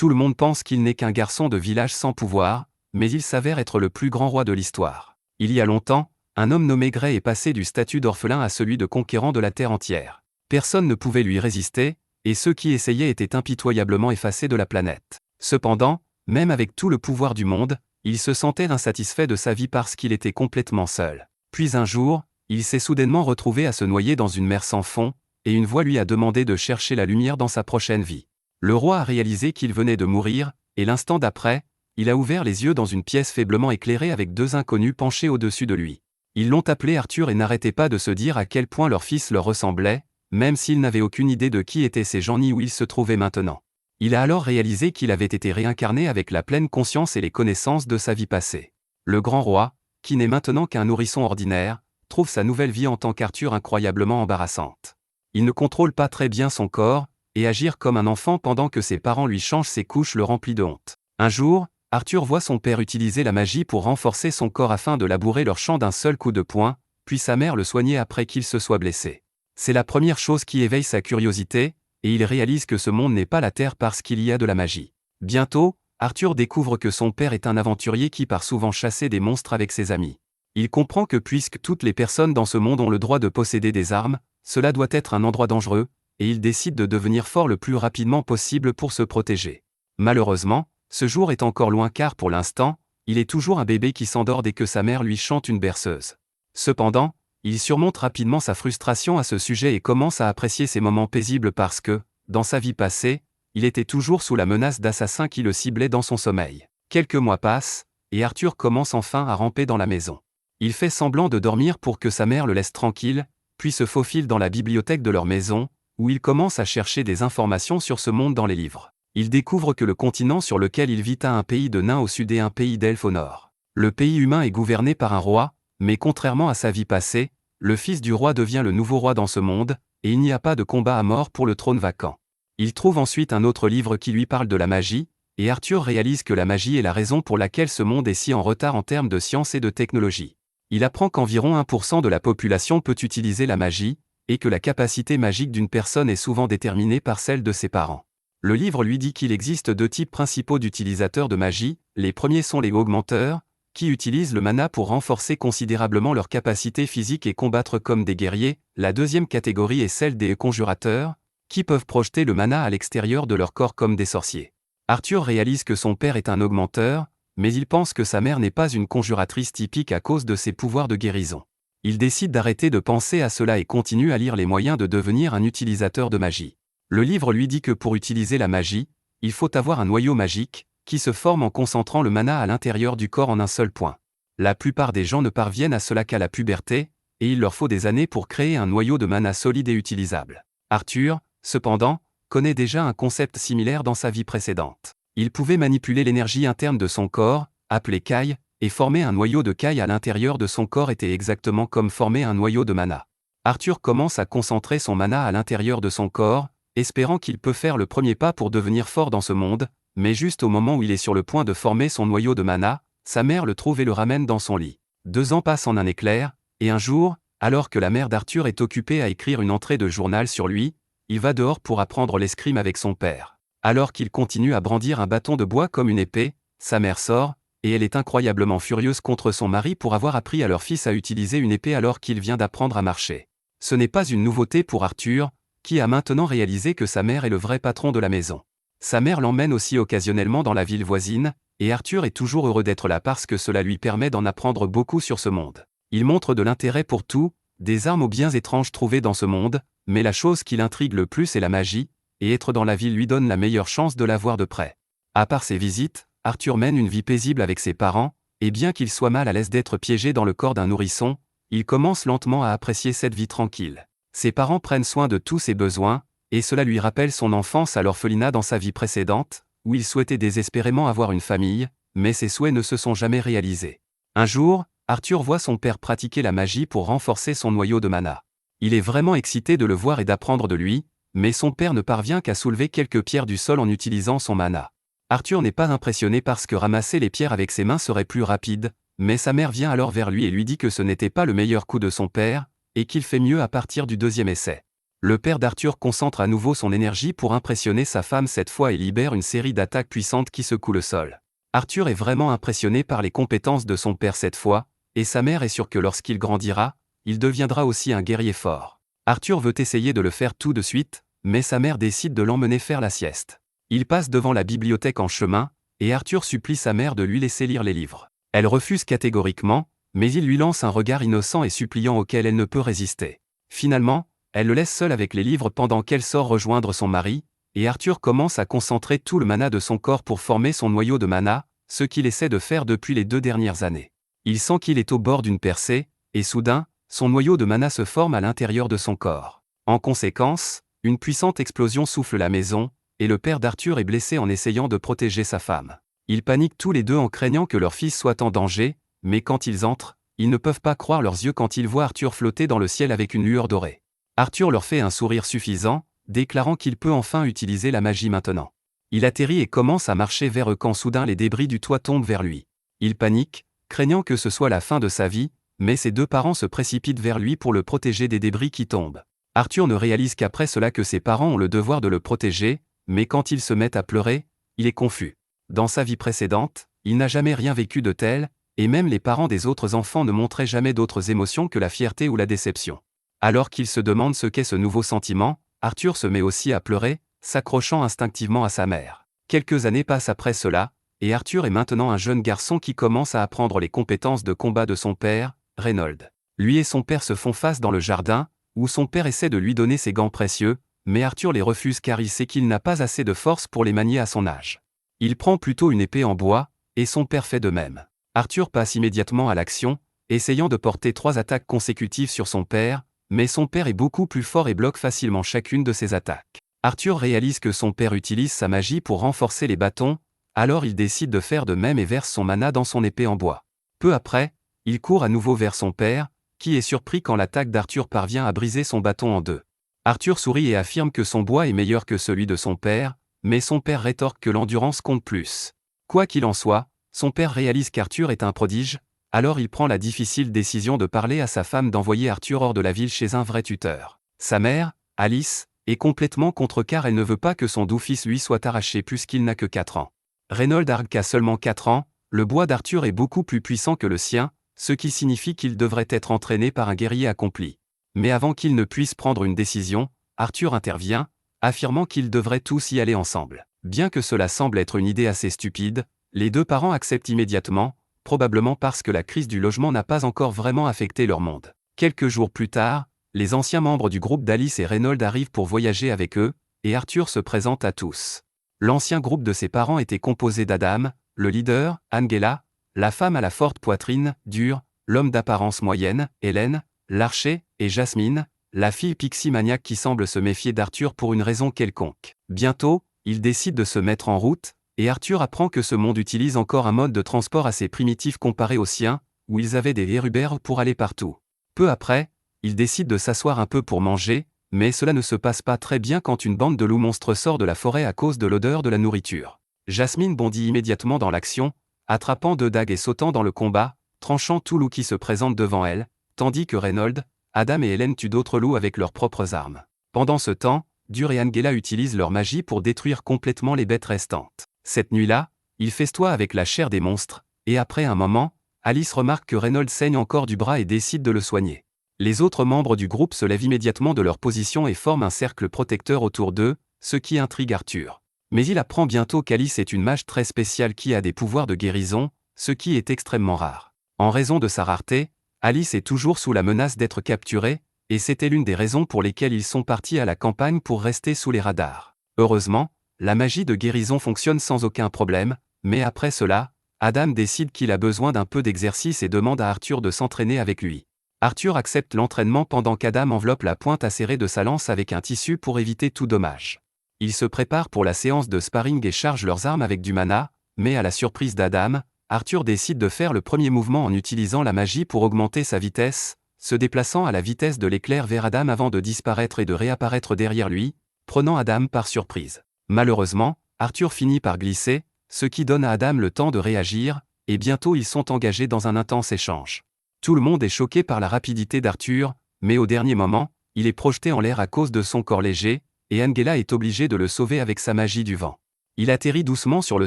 Tout le monde pense qu'il n'est qu'un garçon de village sans pouvoir, mais il s'avère être le plus grand roi de l'histoire. Il y a longtemps, un homme nommé Gray est passé du statut d'orphelin à celui de conquérant de la terre entière. Personne ne pouvait lui résister, et ceux qui essayaient étaient impitoyablement effacés de la planète. Cependant, même avec tout le pouvoir du monde, il se sentait insatisfait de sa vie parce qu'il était complètement seul. Puis un jour, il s'est soudainement retrouvé à se noyer dans une mer sans fond, et une voix lui a demandé de chercher la lumière dans sa prochaine vie. Le roi a réalisé qu'il venait de mourir, et l'instant d'après, il a ouvert les yeux dans une pièce faiblement éclairée avec deux inconnus penchés au-dessus de lui. Ils l'ont appelé Arthur et n'arrêtaient pas de se dire à quel point leur fils leur ressemblait, même s'ils n'avaient aucune idée de qui étaient ces gens ni où ils se trouvaient maintenant. Il a alors réalisé qu'il avait été réincarné avec la pleine conscience et les connaissances de sa vie passée. Le grand roi, qui n'est maintenant qu'un nourrisson ordinaire, trouve sa nouvelle vie en tant qu'Arthur incroyablement embarrassante. Il ne contrôle pas très bien son corps, et agir comme un enfant pendant que ses parents lui changent ses couches le remplit de honte. Un jour, Arthur voit son père utiliser la magie pour renforcer son corps afin de labourer leur champ d'un seul coup de poing, puis sa mère le soigner après qu'il se soit blessé. C'est la première chose qui éveille sa curiosité, et il réalise que ce monde n'est pas la Terre parce qu'il y a de la magie. Bientôt, Arthur découvre que son père est un aventurier qui part souvent chasser des monstres avec ses amis. Il comprend que puisque toutes les personnes dans ce monde ont le droit de posséder des armes, cela doit être un endroit dangereux, et il décide de devenir fort le plus rapidement possible pour se protéger. Malheureusement, ce jour est encore loin car pour l'instant, il est toujours un bébé qui s'endort dès que sa mère lui chante une berceuse. Cependant, il surmonte rapidement sa frustration à ce sujet et commence à apprécier ces moments paisibles parce que, dans sa vie passée, il était toujours sous la menace d'assassins qui le ciblaient dans son sommeil. Quelques mois passent, et Arthur commence enfin à ramper dans la maison. Il fait semblant de dormir pour que sa mère le laisse tranquille, puis se faufile dans la bibliothèque de leur maison, où il commence à chercher des informations sur ce monde dans les livres. Il découvre que le continent sur lequel il vit a un pays de nains au sud et un pays d'elfes au nord. Le pays humain est gouverné par un roi, mais contrairement à sa vie passée, le fils du roi devient le nouveau roi dans ce monde, et il n'y a pas de combat à mort pour le trône vacant. Il trouve ensuite un autre livre qui lui parle de la magie, et Arthur réalise que la magie est la raison pour laquelle ce monde est si en retard en termes de science et de technologie. Il apprend qu'environ 1% de la population peut utiliser la magie, et que la capacité magique d'une personne est souvent déterminée par celle de ses parents. Le livre lui dit qu'il existe deux types principaux d'utilisateurs de magie, les premiers sont les augmenteurs, qui utilisent le mana pour renforcer considérablement leurs capacités physiques et combattre comme des guerriers, la deuxième catégorie est celle des conjurateurs, qui peuvent projeter le mana à l'extérieur de leur corps comme des sorciers. Arthur réalise que son père est un augmenteur, mais il pense que sa mère n'est pas une conjuratrice typique à cause de ses pouvoirs de guérison. Il décide d'arrêter de penser à cela et continue à lire les moyens de devenir un utilisateur de magie. Le livre lui dit que pour utiliser la magie, il faut avoir un noyau magique, qui se forme en concentrant le mana à l'intérieur du corps en un seul point. La plupart des gens ne parviennent à cela qu'à la puberté, et il leur faut des années pour créer un noyau de mana solide et utilisable. Arthur, cependant, connaît déjà un concept similaire dans sa vie précédente. Il pouvait manipuler l'énergie interne de son corps, appelée Kai, et former un noyau de Kai à l'intérieur de son corps était exactement comme former un noyau de mana. Arthur commence à concentrer son mana à l'intérieur de son corps, espérant qu'il peut faire le premier pas pour devenir fort dans ce monde, mais juste au moment où il est sur le point de former son noyau de mana, sa mère le trouve et le ramène dans son lit. 2 ans passent en un éclair, et un jour, alors que la mère d'Arthur est occupée à écrire une entrée de journal sur lui, il va dehors pour apprendre l'escrime avec son père. Alors qu'il continue à brandir un bâton de bois comme une épée, sa mère sort, et elle est incroyablement furieuse contre son mari pour avoir appris à leur fils à utiliser une épée alors qu'il vient d'apprendre à marcher. Ce n'est pas une nouveauté pour Arthur, qui a maintenant réalisé que sa mère est le vrai patron de la maison. Sa mère l'emmène aussi occasionnellement dans la ville voisine, et Arthur est toujours heureux d'être là parce que cela lui permet d'en apprendre beaucoup sur ce monde. Il montre de l'intérêt pour tout, des armes aux biens étranges trouvés dans ce monde, mais la chose qui l'intrigue le plus est la magie, et être dans la ville lui donne la meilleure chance de la voir de près. À part ses visites, Arthur mène une vie paisible avec ses parents, et bien qu'il soit mal à l'aise d'être piégé dans le corps d'un nourrisson, il commence lentement à apprécier cette vie tranquille. Ses parents prennent soin de tous ses besoins, et cela lui rappelle son enfance à l'orphelinat dans sa vie précédente, où il souhaitait désespérément avoir une famille, mais ses souhaits ne se sont jamais réalisés. Un jour, Arthur voit son père pratiquer la magie pour renforcer son noyau de mana. Il est vraiment excité de le voir et d'apprendre de lui, mais son père ne parvient qu'à soulever quelques pierres du sol en utilisant son mana. Arthur n'est pas impressionné parce que ramasser les pierres avec ses mains serait plus rapide, mais sa mère vient alors vers lui et lui dit que ce n'était pas le meilleur coup de son père, et qu'il fait mieux à partir du 2e essai. Le père d'Arthur concentre à nouveau son énergie pour impressionner sa femme cette fois et libère une série d'attaques puissantes qui secouent le sol. Arthur est vraiment impressionné par les compétences de son père cette fois, et sa mère est sûre que lorsqu'il grandira, il deviendra aussi un guerrier fort. Arthur veut essayer de le faire tout de suite, mais sa mère décide de l'emmener faire la sieste. Il passe devant la bibliothèque en chemin, et Arthur supplie sa mère de lui laisser lire les livres. Elle refuse catégoriquement, mais il lui lance un regard innocent et suppliant auquel elle ne peut résister. Finalement, elle le laisse seul avec les livres pendant qu'elle sort rejoindre son mari, et Arthur commence à concentrer tout le mana de son corps pour former son noyau de mana, ce qu'il essaie de faire depuis les 2 dernières années. Il sent qu'il est au bord d'une percée, et soudain, son noyau de mana se forme à l'intérieur de son corps. En conséquence, une puissante explosion souffle la maison, et le père d'Arthur est blessé en essayant de protéger sa femme. Ils paniquent tous les deux en craignant que leur fils soit en danger, mais quand ils entrent, ils ne peuvent pas croire leurs yeux quand ils voient Arthur flotter dans le ciel avec une lueur dorée. Arthur leur fait un sourire suffisant, déclarant qu'il peut enfin utiliser la magie maintenant. Il atterrit et commence à marcher vers eux quand soudain les débris du toit tombent vers lui. Il panique, craignant que ce soit la fin de sa vie, mais ses 2 parents se précipitent vers lui pour le protéger des débris qui tombent. Arthur ne réalise qu'après cela que ses parents ont le devoir de le protéger, mais quand ils se mettent à pleurer, il est confus. Dans sa vie précédente, il n'a jamais rien vécu de tel, et même les parents des autres enfants ne montraient jamais d'autres émotions que la fierté ou la déception. Alors qu'il se demande ce qu'est ce nouveau sentiment, Arthur se met aussi à pleurer, s'accrochant instinctivement à sa mère. Quelques années passent après cela, et Arthur est maintenant un jeune garçon qui commence à apprendre les compétences de combat de son père, Reynold. Lui et son père se font face dans le jardin, où son père essaie de lui donner ses gants précieux, mais Arthur les refuse car il sait qu'il n'a pas assez de force pour les manier à son âge. Il prend plutôt une épée en bois, et son père fait de même. Arthur passe immédiatement à l'action, essayant de porter 3 attaques consécutives sur son père, mais son père est beaucoup plus fort et bloque facilement chacune de ses attaques. Arthur réalise que son père utilise sa magie pour renforcer les bâtons, alors il décide de faire de même et verse son mana dans son épée en bois. Peu après, il court à nouveau vers son père, qui est surpris quand l'attaque d'Arthur parvient à briser son bâton en 2. Arthur sourit et affirme que son bois est meilleur que celui de son père, mais son père rétorque que l'endurance compte plus. Quoi qu'il en soit, son père réalise qu'Arthur est un prodige, alors il prend la difficile décision de parler à sa femme d'envoyer Arthur hors de la ville chez un vrai tuteur. Sa mère, Alice, est complètement contre car elle ne veut pas que son doux fils lui soit arraché puisqu'il n'a que 4 ans. Reynold Arg a seulement 4 ans, le bois d'Arthur est beaucoup plus puissant que le sien, ce qui signifie qu'il devrait être entraîné par un guerrier accompli. Mais avant qu'il ne puisse prendre une décision, Arthur intervient, affirmant qu'ils devraient tous y aller ensemble. Bien que cela semble être une idée assez stupide, les 2 parents acceptent immédiatement, probablement parce que la crise du logement n'a pas encore vraiment affecté leur monde. Quelques jours plus tard, les anciens membres du groupe d'Alice et Reynold arrivent pour voyager avec eux, et Arthur se présente à tous. L'ancien groupe de ses parents était composé d'Adam, le leader, Angela, la femme à la forte poitrine, dure, l'homme d'apparence moyenne, Hélène, l'archer, et Jasmine, la fille pixie maniaque qui semble se méfier d'Arthur pour une raison quelconque. Bientôt, ils décident de se mettre en route, et Arthur apprend que ce monde utilise encore un mode de transport assez primitif comparé au sien, où ils avaient des hérubères pour aller partout. Peu après, ils décident de s'asseoir un peu pour manger, mais cela ne se passe pas très bien quand une bande de loups monstres sort de la forêt à cause de l'odeur de la nourriture. Jasmine bondit immédiatement dans l'action, attrapant 2 dagues et sautant dans le combat, tranchant tout loup qui se présente devant elle, tandis que Reynold, Adam et Hélène tuent d'autres loups avec leurs propres armes. Pendant ce temps, Dur et Angela utilisent leur magie pour détruire complètement les bêtes restantes. Cette nuit-là, ils festoient avec la chair des monstres, et après un moment, Alice remarque que Reynold saigne encore du bras et décide de le soigner. Les autres membres du groupe se lèvent immédiatement de leur position et forment un cercle protecteur autour d'eux, ce qui intrigue Arthur. Mais il apprend bientôt qu'Alice est une mage très spéciale qui a des pouvoirs de guérison, ce qui est extrêmement rare. En raison de sa rareté, Alice est toujours sous la menace d'être capturée, et c'était l'une des raisons pour lesquelles ils sont partis à la campagne pour rester sous les radars. Heureusement, la magie de guérison fonctionne sans aucun problème, mais après cela, Adam décide qu'il a besoin d'un peu d'exercice et demande à Arthur de s'entraîner avec lui. Arthur accepte l'entraînement pendant qu'Adam enveloppe la pointe acérée de sa lance avec un tissu pour éviter tout dommage. Ils se préparent pour la séance de sparring et chargent leurs armes avec du mana, mais à la surprise d'Adam, Arthur décide de faire le premier mouvement en utilisant la magie pour augmenter sa vitesse, se déplaçant à la vitesse de l'éclair vers Adam avant de disparaître et de réapparaître derrière lui, prenant Adam par surprise. Malheureusement, Arthur finit par glisser, ce qui donne à Adam le temps de réagir, et bientôt ils sont engagés dans un intense échange. Tout le monde est choqué par la rapidité d'Arthur, mais au dernier moment, Il est projeté en l'air à cause de son corps léger, et Angela est obligée de le sauver avec sa magie du vent. Il atterrit doucement sur le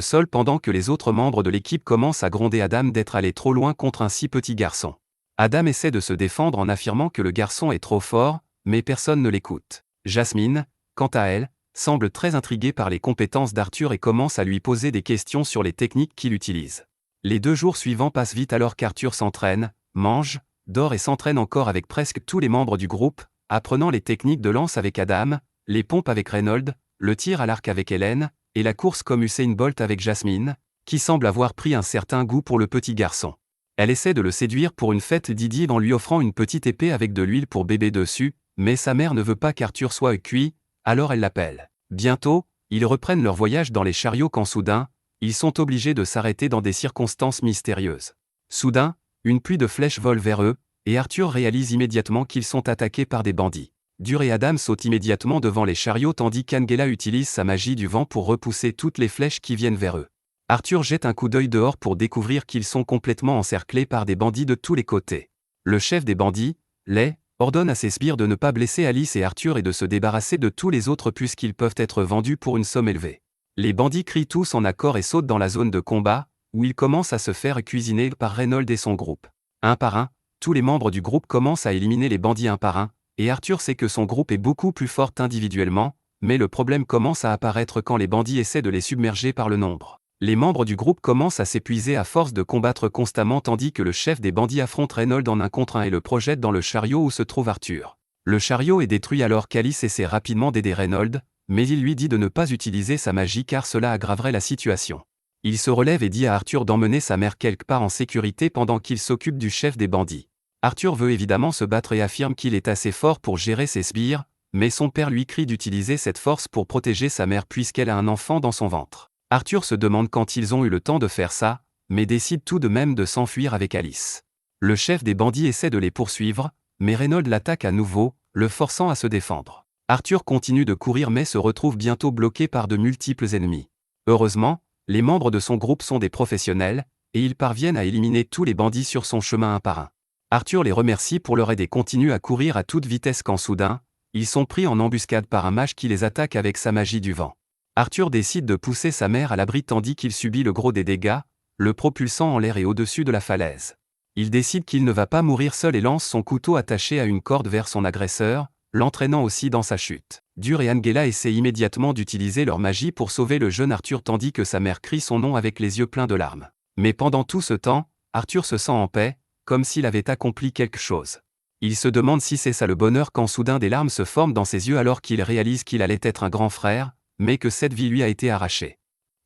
sol pendant que les autres membres de l'équipe commencent à gronder Adam d'être allé trop loin contre un si petit garçon. Adam essaie de se défendre en affirmant que le garçon est trop fort, mais personne ne l'écoute. Jasmine, quant à elle, semble très intriguée par les compétences d'Arthur et commence à lui poser des questions sur les techniques qu'il utilise. Les 2 jours suivants passent vite alors qu'Arthur s'entraîne, mange, dort et s'entraîne encore avec presque tous les membres du groupe, apprenant les techniques de lance avec Adam, les pompes avec Reynolds, le tir à l'arc avec Hélène, et la course comme Usain Bolt avec Jasmine, qui semble avoir pris un certain goût pour le petit garçon. Elle essaie de le séduire pour une fête Didi en lui offrant une petite épée avec de l'huile pour bébé dessus, mais sa mère ne veut pas qu'Arthur soit cuit, alors elle l'appelle. Bientôt, ils reprennent leur voyage dans les chariots quand soudain, ils sont obligés de s'arrêter dans des circonstances mystérieuses. Soudain, une pluie de flèches vole vers eux, et Arthur réalise immédiatement qu'ils sont attaqués par des bandits. Dur et Adam sautent immédiatement devant les chariots tandis qu'Angela utilise sa magie du vent pour repousser toutes les flèches qui viennent vers eux. Arthur jette un coup d'œil dehors pour découvrir qu'ils sont complètement encerclés par des bandits de tous les côtés. Le chef des bandits, Lay, ordonne à ses sbires de ne pas blesser Alice et Arthur et de se débarrasser de tous les autres puisqu'ils peuvent être vendus pour une somme élevée. Les bandits crient tous en accord et sautent dans la zone de combat, où ils commencent à se faire cuisiner par Reynolds et son groupe. Un par un, tous les membres du groupe commencent à éliminer les bandits un par un, et Arthur sait que son groupe est beaucoup plus fort individuellement, mais le problème commence à apparaître quand les bandits essaient de les submerger par le nombre. Les membres du groupe commencent à s'épuiser à force de combattre constamment tandis que le chef des bandits affronte Reynolds en 1 contre 1 et le projette dans le chariot où se trouve Arthur. Le chariot est détruit alors qu'Alice essaie rapidement d'aider Reynolds, mais il lui dit de ne pas utiliser sa magie car cela aggraverait la situation. Il se relève et dit à Arthur d'emmener sa mère quelque part en sécurité pendant qu'il s'occupe du chef des bandits. Arthur veut évidemment se battre et affirme qu'il est assez fort pour gérer ses sbires, mais son père lui crie d'utiliser cette force pour protéger sa mère puisqu'elle a un enfant dans son ventre. Arthur se demande quand ils ont eu le temps de faire ça, mais décide tout de même de s'enfuir avec Alice. Le chef des bandits essaie de les poursuivre, mais Reynolds l'attaque à nouveau, le forçant à se défendre. Arthur continue de courir mais se retrouve bientôt bloqué par de multiples ennemis. Heureusement, les membres de son groupe sont des professionnels, et ils parviennent à éliminer tous les bandits sur son chemin un par un. Arthur les remercie pour leur aide et continue à courir à toute vitesse quand soudain, ils sont pris en embuscade par un mage qui les attaque avec sa magie du vent. Arthur décide de pousser sa mère à l'abri tandis qu'il subit le gros des dégâts, le propulsant en l'air et au-dessus de la falaise. Il décide qu'il ne va pas mourir seul et lance son couteau attaché à une corde vers son agresseur, l'entraînant aussi dans sa chute. Dur et Angela essaient immédiatement d'utiliser leur magie pour sauver le jeune Arthur tandis que sa mère crie son nom avec les yeux pleins de larmes. Mais pendant tout ce temps, Arthur se sent en paix, comme s'il avait accompli quelque chose. Il se demande si c'est ça le bonheur quand soudain des larmes se forment dans ses yeux alors qu'il réalise qu'il allait être un grand frère, mais que cette vie lui a été arrachée.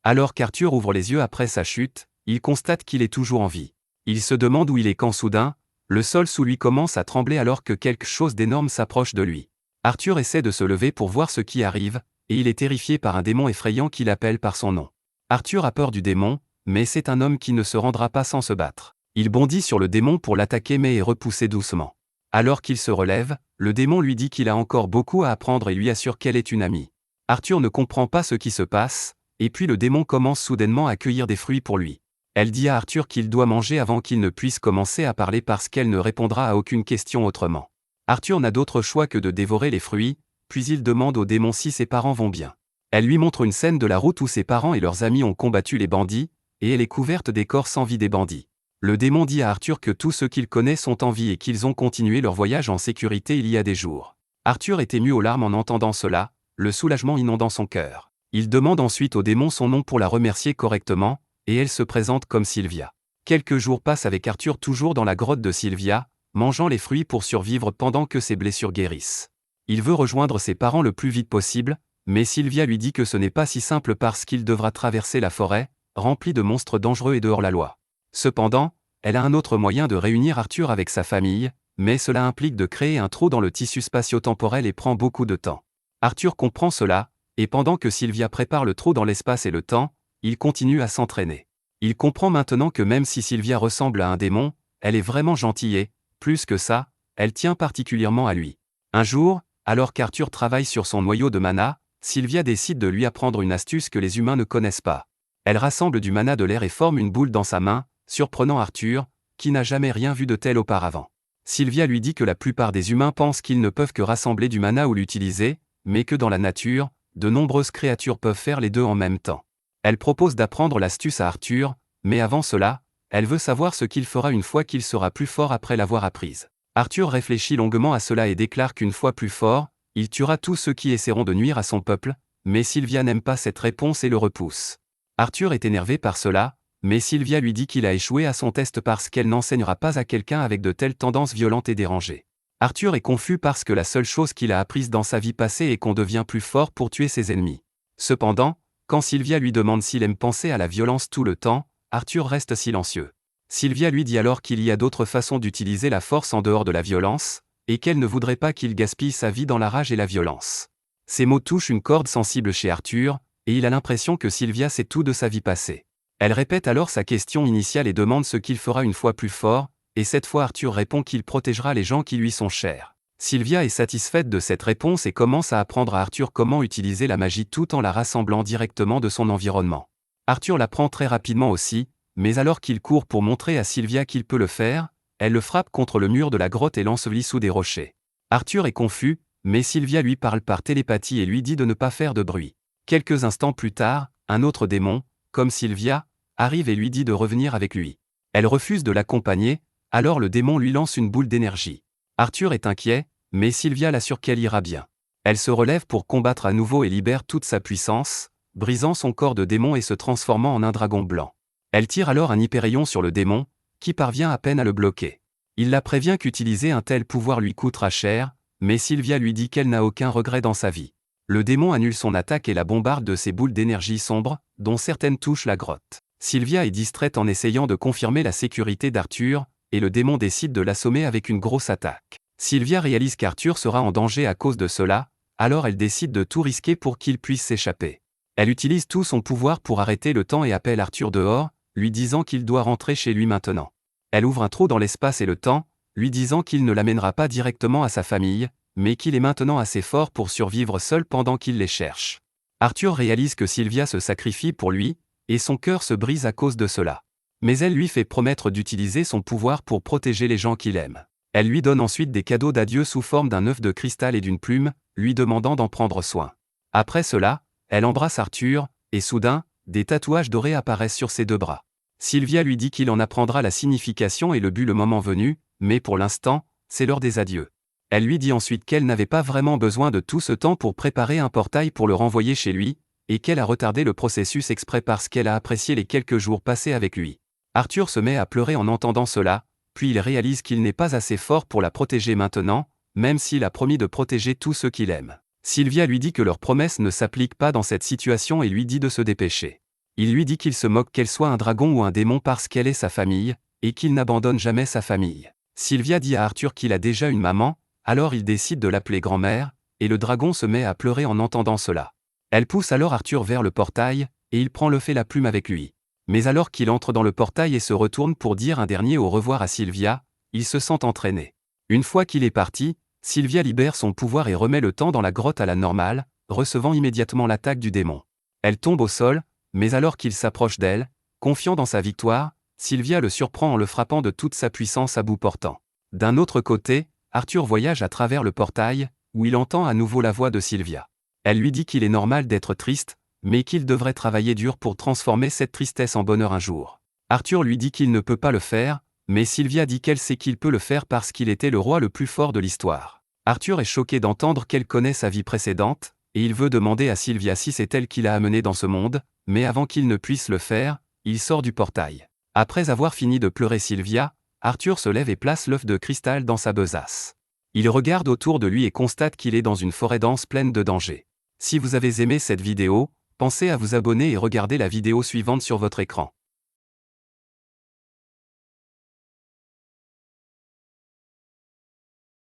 Alors qu'Arthur ouvre les yeux après sa chute, il constate qu'il est toujours en vie. Il se demande où il est quand soudain, le sol sous lui commence à trembler alors que quelque chose d'énorme s'approche de lui. Arthur essaie de se lever pour voir ce qui arrive, et il est terrifié par un démon effrayant qui l'appelle par son nom. Arthur a peur du démon, mais c'est un homme qui ne se rendra pas sans se battre. Il bondit sur le démon pour l'attaquer mais est repoussé doucement. Alors qu'il se relève, le démon lui dit qu'il a encore beaucoup à apprendre et lui assure qu'elle est une amie. Arthur ne comprend pas ce qui se passe, et puis le démon commence soudainement à cueillir des fruits pour lui. Elle dit à Arthur qu'il doit manger avant qu'il ne puisse commencer à parler parce qu'elle ne répondra à aucune question autrement. Arthur n'a d'autre choix que de dévorer les fruits, puis il demande au démon si ses parents vont bien. Elle lui montre une scène de la route où ses parents et leurs amis ont combattu les bandits, et elle est couverte des corps sans vie des bandits. Le démon dit à Arthur que tous ceux qu'il connaît sont en vie et qu'ils ont continué leur voyage en sécurité il y a des jours. Arthur est ému aux larmes en entendant cela, le soulagement inondant son cœur. Il demande ensuite au démon son nom pour la remercier correctement, et elle se présente comme Sylvia. Quelques jours passent avec Arthur toujours dans la grotte de Sylvia, mangeant les fruits pour survivre pendant que ses blessures guérissent. Il veut rejoindre ses parents le plus vite possible, mais Sylvia lui dit que ce n'est pas si simple parce qu'il devra traverser la forêt, remplie de monstres dangereux et de hors-la-loi. Cependant, elle a un autre moyen de réunir Arthur avec sa famille, mais cela implique de créer un trou dans le tissu spatio-temporel et prend beaucoup de temps. Arthur comprend cela, et pendant que Sylvia prépare le trou dans l'espace et le temps, il continue à s'entraîner. Il comprend maintenant que même si Sylvia ressemble à un démon, elle est vraiment gentille et, plus que ça, elle tient particulièrement à lui. Un jour, alors qu'Arthur travaille sur son noyau de mana, Sylvia décide de lui apprendre une astuce que les humains ne connaissent pas. Elle rassemble du mana de l'air et forme une boule dans sa main, surprenant Arthur, qui n'a jamais rien vu de tel auparavant. Sylvia lui dit que la plupart des humains pensent qu'ils ne peuvent que rassembler du mana ou l'utiliser, mais que dans la nature, de nombreuses créatures peuvent faire les deux en même temps. Elle propose d'apprendre l'astuce à Arthur, mais avant cela, elle veut savoir ce qu'il fera une fois qu'il sera plus fort après l'avoir apprise. Arthur réfléchit longuement à cela et déclare qu'une fois plus fort, il tuera tous ceux qui essaieront de nuire à son peuple, mais Sylvia n'aime pas cette réponse et le repousse. Arthur est énervé par cela, mais Sylvia lui dit qu'il a échoué à son test parce qu'elle n'enseignera pas à quelqu'un avec de telles tendances violentes et dérangées. Arthur est confus parce que la seule chose qu'il a apprise dans sa vie passée est qu'on devient plus fort pour tuer ses ennemis. Cependant, quand Sylvia lui demande s'il aime penser à la violence tout le temps, Arthur reste silencieux. Sylvia lui dit alors qu'il y a d'autres façons d'utiliser la force en dehors de la violence, et qu'elle ne voudrait pas qu'il gaspille sa vie dans la rage et la violence. Ces mots touchent une corde sensible chez Arthur, et il a l'impression que Sylvia sait tout de sa vie passée. Elle répète alors sa question initiale et demande ce qu'il fera une fois plus fort, et cette fois Arthur répond qu'il protégera les gens qui lui sont chers. Sylvia est satisfaite de cette réponse et commence à apprendre à Arthur comment utiliser la magie tout en la rassemblant directement de son environnement. Arthur l'apprend très rapidement aussi, mais alors qu'il court pour montrer à Sylvia qu'il peut le faire, elle le frappe contre le mur de la grotte et l'ensevelit sous des rochers. Arthur est confus, mais Sylvia lui parle par télépathie et lui dit de ne pas faire de bruit. Quelques instants plus tard, un autre démon, comme Sylvia, arrive et lui dit de revenir avec lui. Elle refuse de l'accompagner, alors le démon lui lance une boule d'énergie. Arthur est inquiet, mais Sylvia l'assure qu'elle ira bien. Elle se relève pour combattre à nouveau et libère toute sa puissance, brisant son corps de démon et se transformant en un dragon blanc. Elle tire alors un hyperrayon sur le démon, qui parvient à peine à le bloquer. Il la prévient qu'utiliser un tel pouvoir lui coûtera cher, mais Sylvia lui dit qu'elle n'a aucun regret dans sa vie. Le démon annule son attaque et la bombarde de ses boules d'énergie sombre, dont certaines touchent la grotte. Sylvia est distraite en essayant de confirmer la sécurité d'Arthur, et le démon décide de l'assommer avec une grosse attaque. Sylvia réalise qu'Arthur sera en danger à cause de cela, alors elle décide de tout risquer pour qu'il puisse s'échapper. Elle utilise tout son pouvoir pour arrêter le temps et appelle Arthur dehors, lui disant qu'il doit rentrer chez lui maintenant. Elle ouvre un trou dans l'espace et le temps, lui disant qu'il ne l'amènera pas directement à sa famille, mais qu'il est maintenant assez fort pour survivre seul pendant qu'il les cherche. Arthur réalise que Sylvia se sacrifie pour lui, et son cœur se brise à cause de cela. Mais elle lui fait promettre d'utiliser son pouvoir pour protéger les gens qu'il aime. Elle lui donne ensuite des cadeaux d'adieu sous forme d'un œuf de cristal et d'une plume, lui demandant d'en prendre soin. Après cela, elle embrasse Arthur, et soudain, des tatouages dorés apparaissent sur ses deux bras. Sylvia lui dit qu'il en apprendra la signification et le but le moment venu, mais pour l'instant, c'est l'heure des adieux. Elle lui dit ensuite qu'elle n'avait pas vraiment besoin de tout ce temps pour préparer un portail pour le renvoyer chez lui, et qu'elle a retardé le processus exprès parce qu'elle a apprécié les quelques jours passés avec lui. Arthur se met à pleurer en entendant cela, puis il réalise qu'il n'est pas assez fort pour la protéger maintenant, même s'il a promis de protéger tous ceux qu'il aime. Sylvia lui dit que leur promesse ne s'applique pas dans cette situation et lui dit de se dépêcher. Il lui dit qu'il se moque qu'elle soit un dragon ou un démon parce qu'elle est sa famille, et qu'il n'abandonne jamais sa famille. Sylvia dit à Arthur qu'il a déjà une maman, alors il décide de l'appeler grand-mère, et le dragon se met à pleurer en entendant cela. Elle pousse alors Arthur vers le portail, et il prend l'œuf et la plume avec lui. Mais alors qu'il entre dans le portail et se retourne pour dire un dernier au revoir à Sylvia, il se sent entraîné. Une fois qu'il est parti, Sylvia libère son pouvoir et remet le temps dans la grotte à la normale, recevant immédiatement l'attaque du démon. Elle tombe au sol, mais alors qu'il s'approche d'elle, confiant dans sa victoire, Sylvia le surprend en le frappant de toute sa puissance à bout portant. D'un autre côté, Arthur voyage à travers le portail, où il entend à nouveau la voix de Sylvia. Elle lui dit qu'il est normal d'être triste, mais qu'il devrait travailler dur pour transformer cette tristesse en bonheur un jour. Arthur lui dit qu'il ne peut pas le faire, mais Sylvia dit qu'elle sait qu'il peut le faire parce qu'il était le roi le plus fort de l'histoire. Arthur est choqué d'entendre qu'elle connaît sa vie précédente, et il veut demander à Sylvia si c'est elle qui l'a amené dans ce monde, mais avant qu'il ne puisse le faire, il sort du portail. Après avoir fini de pleurer Sylvia, Arthur se lève et place l'œuf de cristal dans sa besace. Il regarde autour de lui et constate qu'il est dans une forêt dense pleine de dangers. Si vous avez aimé cette vidéo, pensez à vous abonner et regarder la vidéo suivante sur votre écran.